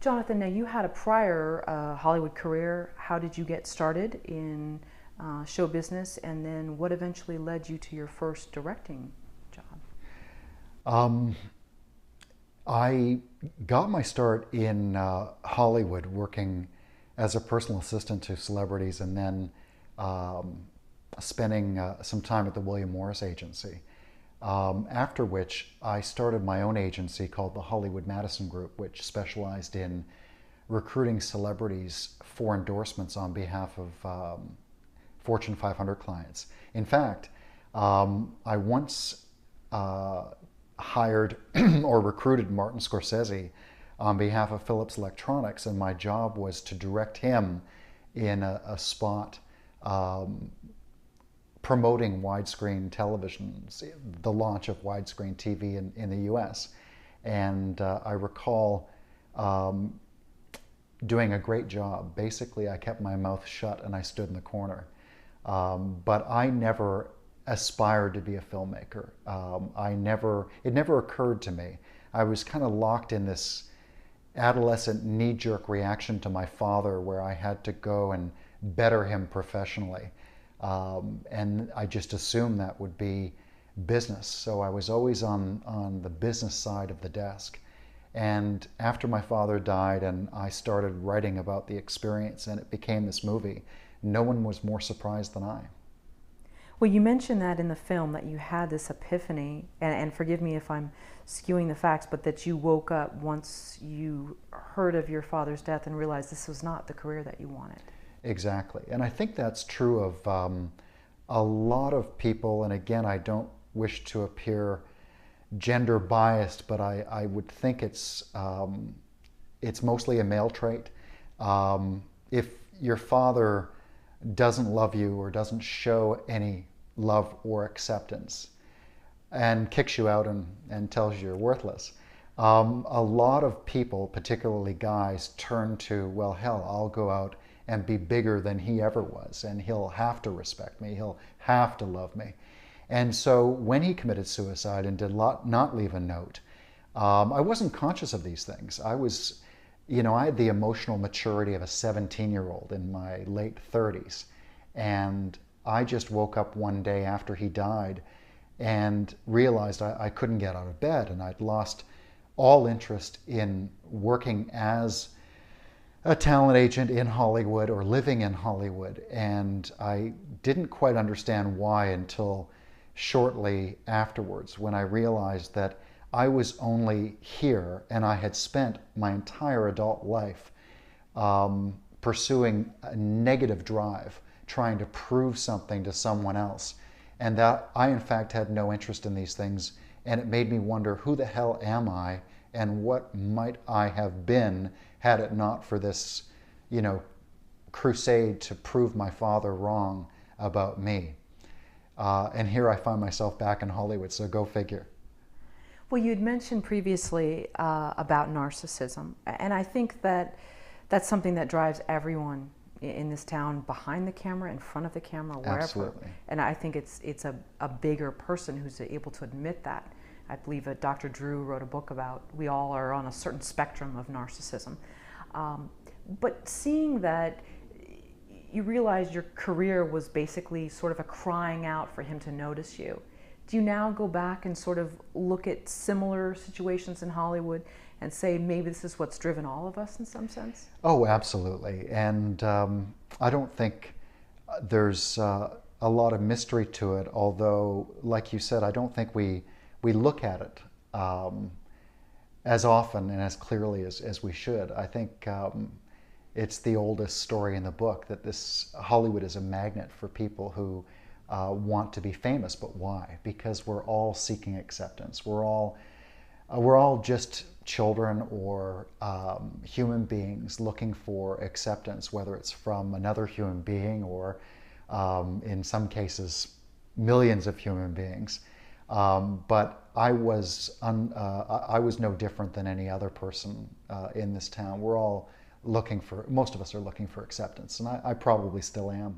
Jonathan, now you had a prior Hollywood career. How did you get started in show business, and then what eventually led you to your first directing job? I got my start in Hollywood working as a personal assistant to celebrities, and then spending some time at the William Morris Agency. After which I started my own agency called the Hollywood Madison Group, which specialized in recruiting celebrities for endorsements on behalf of Fortune 500 clients. In fact, I once hired or recruited Martin Scorsese on behalf of Philips Electronics, and my job was to direct him in a spot promoting widescreen televisions, the launch of widescreen TV in the US. And I recall doing a great job. Basically, I kept my mouth shut and I stood in the corner. But I never aspired to be a filmmaker. It never occurred to me. I was kind of locked in this adolescent knee-jerk reaction to my father, where I had to go and better him professionally. And I just assumed that would be business. So I was always on the business side of the desk. And after my father died and I started writing about the experience and it became this movie, no one was more surprised than I. Well, you mentioned that in the film, that you had this epiphany, and forgive me if I'm skewing the facts, but that you woke up once you heard of your father's death and realized this was not the career that you wanted. Exactly. And I think that's true of a lot of people. And again, I don't wish to appear gender biased, but I would think it's mostly a male trait. If your father doesn't love you or doesn't show any love or acceptance and kicks you out and tells you you're worthless, a lot of people, particularly guys, turn to, well, hell, I'll go out and be bigger than he ever was, and he'll have to respect me, he'll have to love me. And so when he committed suicide and did not leave a note, I wasn't conscious of these things. I had the emotional maturity of a 17-year-old in my late 30s. And I just woke up one day after he died and realized I couldn't get out of bed, and I'd lost all interest in working as a talent agent in Hollywood or living in Hollywood. And I didn't quite understand why until shortly afterwards, when I realized that I was only here and I had spent my entire adult life pursuing a negative drive, trying to prove something to someone else, and that I in fact had no interest in these things. And it made me wonder, who the hell am I, and what might I have been had it not for this, crusade to prove my father wrong about me. And here I find myself back in Hollywood, so go figure. Well, you had mentioned previously about narcissism, and I think that that's something that drives everyone in this town, behind the camera, in front of the camera, wherever. Absolutely. And I think it's a bigger person who's able to admit that. I believe that Dr. Drew wrote a book about, we all are on a certain spectrum of narcissism. But seeing that, you realize your career was basically sort of a crying out for him to notice you. Do you now go back and sort of look at similar situations in Hollywood and say, maybe this is what's driven all of us in some sense? Oh, absolutely. And I don't think there's a lot of mystery to it, although, like you said, I don't think we look at it as often and as clearly as we should. I think it's the oldest story in the book that Hollywood is a magnet for people who want to be famous. But why? Because we're all seeking acceptance. We're all just children or human beings looking for acceptance, whether it's from another human being or in some cases millions of human beings. But I was no different than any other person in this town. We're all most of us are looking for acceptance, and I probably still am.